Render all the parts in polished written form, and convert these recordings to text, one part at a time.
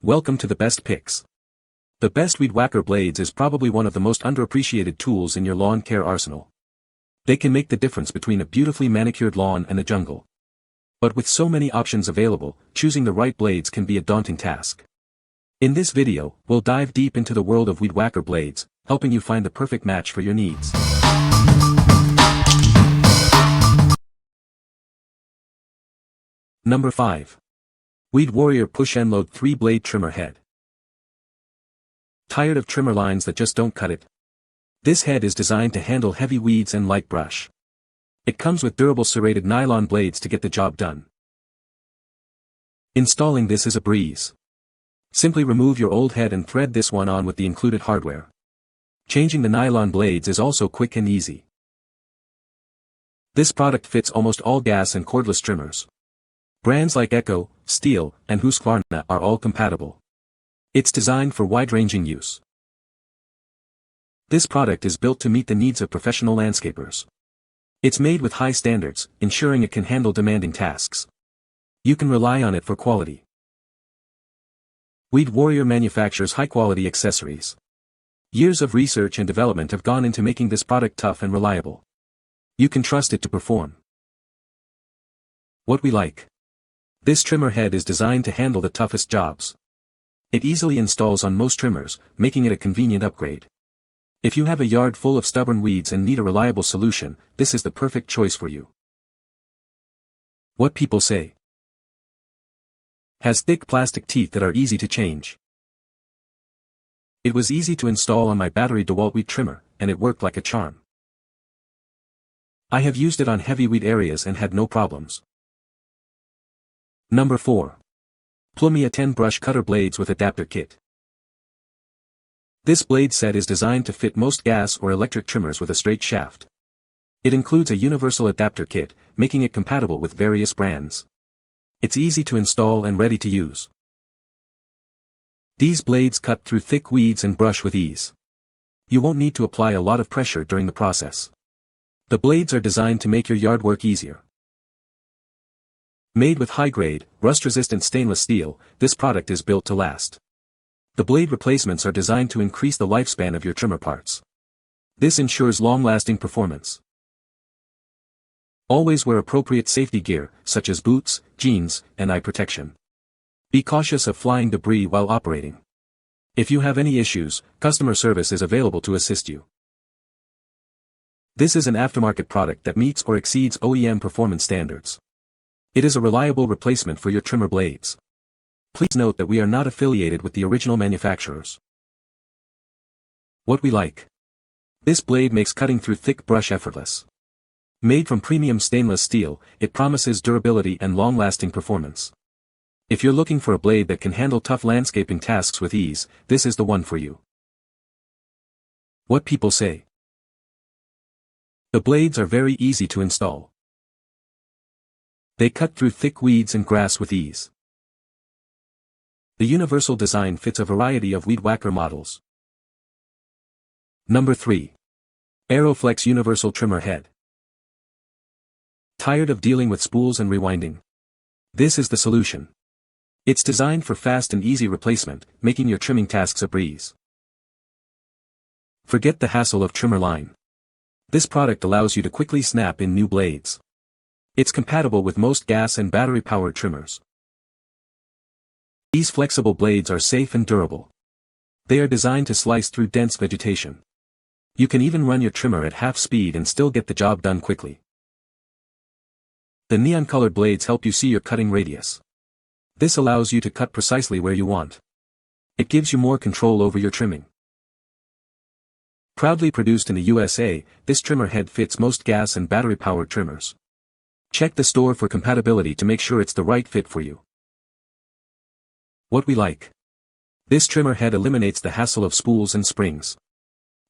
Welcome to the best picks. The best Weed Wacker Blades is probably one of the most underappreciated tools in your lawn care arsenal. They can make the difference between a beautifully manicured lawn and a jungle. But with so many options available, choosing the right blades can be a daunting task. In this video, we'll dive deep into the world of Weed Wacker Blades, helping you find the perfect match for your needs. Number 5. Weed Warrior Push and Load 3-Blade Trimmer Head. Tired of trimmer lines that just don't cut it? This head is designed to handle heavy weeds and light brush. It comes with durable serrated nylon blades to get the job done. Installing this is a breeze. Simply remove your old head and thread this one on with the included hardware. Changing the nylon blades is also quick and easy. This product fits almost all gas and cordless trimmers. Brands like Echo, Steel, and Husqvarna are all compatible. It's designed for wide-ranging use. This product is built to meet the needs of professional landscapers. It's made with high standards, ensuring it can handle demanding tasks. You can rely on it for quality. Weed Warrior manufactures high-quality accessories. Years of research and development have gone into making this product tough and reliable. You can trust it to perform. What we like. This trimmer head is designed to handle the toughest jobs. It easily installs on most trimmers, making it a convenient upgrade. If you have a yard full of stubborn weeds and need a reliable solution, this is the perfect choice for you. What people say. Has thick plastic teeth that are easy to change. It was easy to install on my battery DeWalt weed trimmer, and it worked like a charm. I have used it on heavy weed areas and had no problems. Number 4. PLUMIA 10 Brush Cutter Blades with Adapter Kit. This blade set is designed to fit most gas or electric trimmers with a straight shaft. It includes a universal adapter kit, making it compatible with various brands. It's easy to install and ready to use. These blades cut through thick weeds and brush with ease. You won't need to apply a lot of pressure during the process. The blades are designed to make your yard work easier. Made with high-grade, rust-resistant stainless steel, this product is built to last. The blade replacements are designed to increase the lifespan of your trimmer parts. This ensures long-lasting performance. Always wear appropriate safety gear, such as boots, jeans, and eye protection. Be cautious of flying debris while operating. If you have any issues, customer service is available to assist you. This is an aftermarket product that meets or exceeds OEM performance standards. It is a reliable replacement for your trimmer blades. Please note that we are not affiliated with the original manufacturers. What we like. This blade makes cutting through thick brush effortless. Made from premium stainless steel, it promises durability and long-lasting performance. If you're looking for a blade that can handle tough landscaping tasks with ease, this is the one for you. What people say. The blades are very easy to install. They cut through thick weeds and grass with ease. The universal design fits a variety of Weed Wacker models. Number 3. Aero-Flex Universal Trimmer Head. Tired of dealing with spools and rewinding? This is the solution. It's designed for fast and easy replacement, making your trimming tasks a breeze. Forget the hassle of trimmer line. This product allows you to quickly snap in new blades. It's compatible with most gas and battery-powered trimmers. These flexible blades are safe and durable. They are designed to slice through dense vegetation. You can even run your trimmer at half speed and still get the job done quickly. The neon-colored blades help you see your cutting radius. This allows you to cut precisely where you want. It gives you more control over your trimming. Proudly produced in the USA, this trimmer head fits most gas and battery-powered trimmers. Check the store for compatibility to make sure it's the right fit for you. What we like. This trimmer head eliminates the hassle of spools and springs.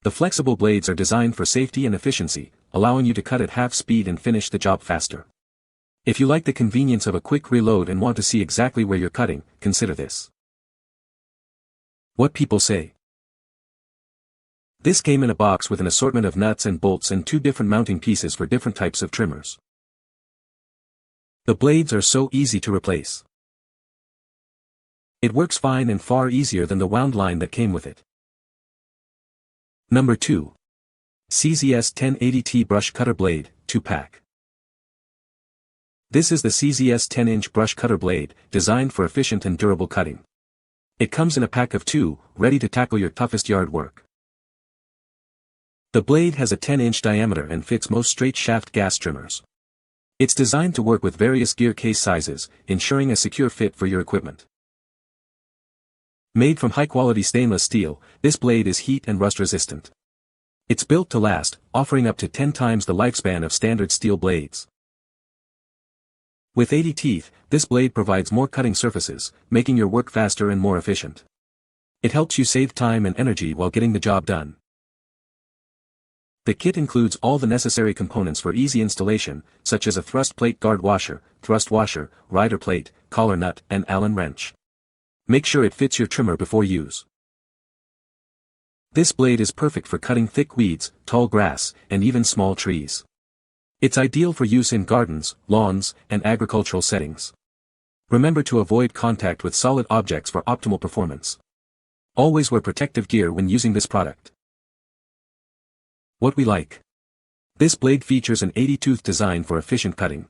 The flexible blades are designed for safety and efficiency, allowing you to cut at half speed and finish the job faster. If you like the convenience of a quick reload and want to see exactly where you're cutting, consider this. What people say. This came in a box with an assortment of nuts and bolts and 2 different mounting pieces for different types of trimmers. The blades are so easy to replace. It works fine and far easier than the wound line that came with it. Number 2. CZS 1080T Brush Cutter Blade, 2-pack. This is the CZS 10-inch brush cutter blade, designed for efficient and durable cutting. It comes in a pack of 2, ready to tackle your toughest yard work. The blade has a 10-inch diameter and fits most straight shaft gas trimmers. It's designed to work with various gear case sizes, ensuring a secure fit for your equipment. Made from high-quality stainless steel, this blade is heat and rust resistant. It's built to last, offering up to 10 times the lifespan of standard steel blades. With 80 teeth, this blade provides more cutting surfaces, making your work faster and more efficient. It helps you save time and energy while getting the job done. The kit includes all the necessary components for easy installation, such as a thrust plate guard washer, thrust washer, rider plate, collar nut, and Allen wrench. Make sure it fits your trimmer before use. This blade is perfect for cutting thick weeds, tall grass, and even small trees. It's ideal for use in gardens, lawns, and agricultural settings. Remember to avoid contact with solid objects for optimal performance. Always wear protective gear when using this product. What we like. This blade features an 80-tooth design for efficient cutting.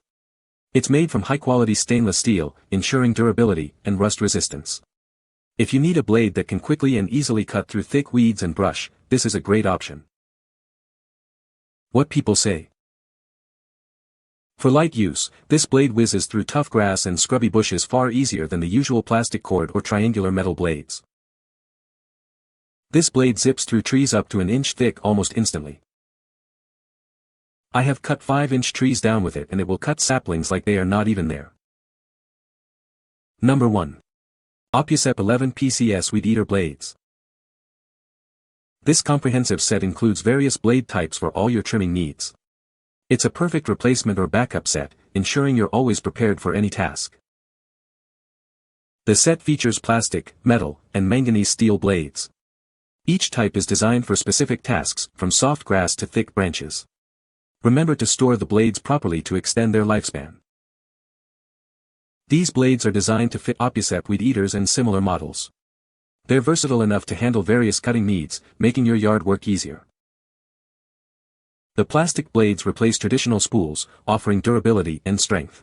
It's made from high-quality stainless steel, ensuring durability and rust resistance. If you need a blade that can quickly and easily cut through thick weeds and brush, this is a great option. What people say. For light use, this blade whizzes through tough grass and scrubby bushes far easier than the usual plastic cord or triangular metal blades. This blade zips through trees up to an inch thick almost instantly. I have cut 5-inch trees down with it and it will cut saplings like they are not even there. Number 1. AHPUCEP 11 PCS Weed Eater Blades. This comprehensive set includes various blade types for all your trimming needs. It's a perfect replacement or backup set, ensuring you're always prepared for any task. The set features plastic, metal, and manganese steel blades. Each type is designed for specific tasks, from soft grass to thick branches. Remember to store the blades properly to extend their lifespan. These blades are designed to fit AHPUCEP weed eaters and similar models. They're versatile enough to handle various cutting needs, making your yard work easier. The plastic blades replace traditional spools, offering durability and strength.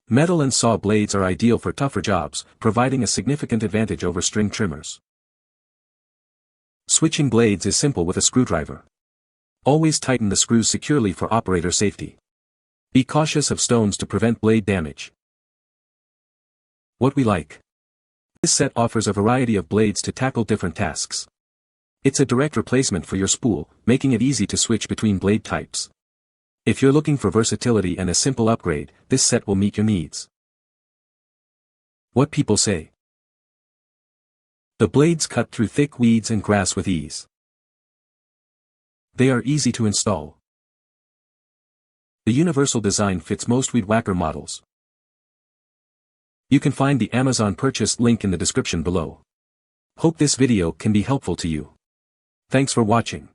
Metal and saw blades are ideal for tougher jobs, providing a significant advantage over string trimmers. Switching blades is simple with a screwdriver. Always tighten the screws securely for operator safety. Be cautious of stones to prevent blade damage. What we like. This set offers a variety of blades to tackle different tasks. It's a direct replacement for your spool, making it easy to switch between blade types. If you're looking for versatility and a simple upgrade, this set will meet your needs. What people say. The blades cut through thick weeds and grass with ease. They are easy to install. The universal design fits most Weed Wacker models. You can find the Amazon purchase link in the description below. Hope this video can be helpful to you. Thanks for watching.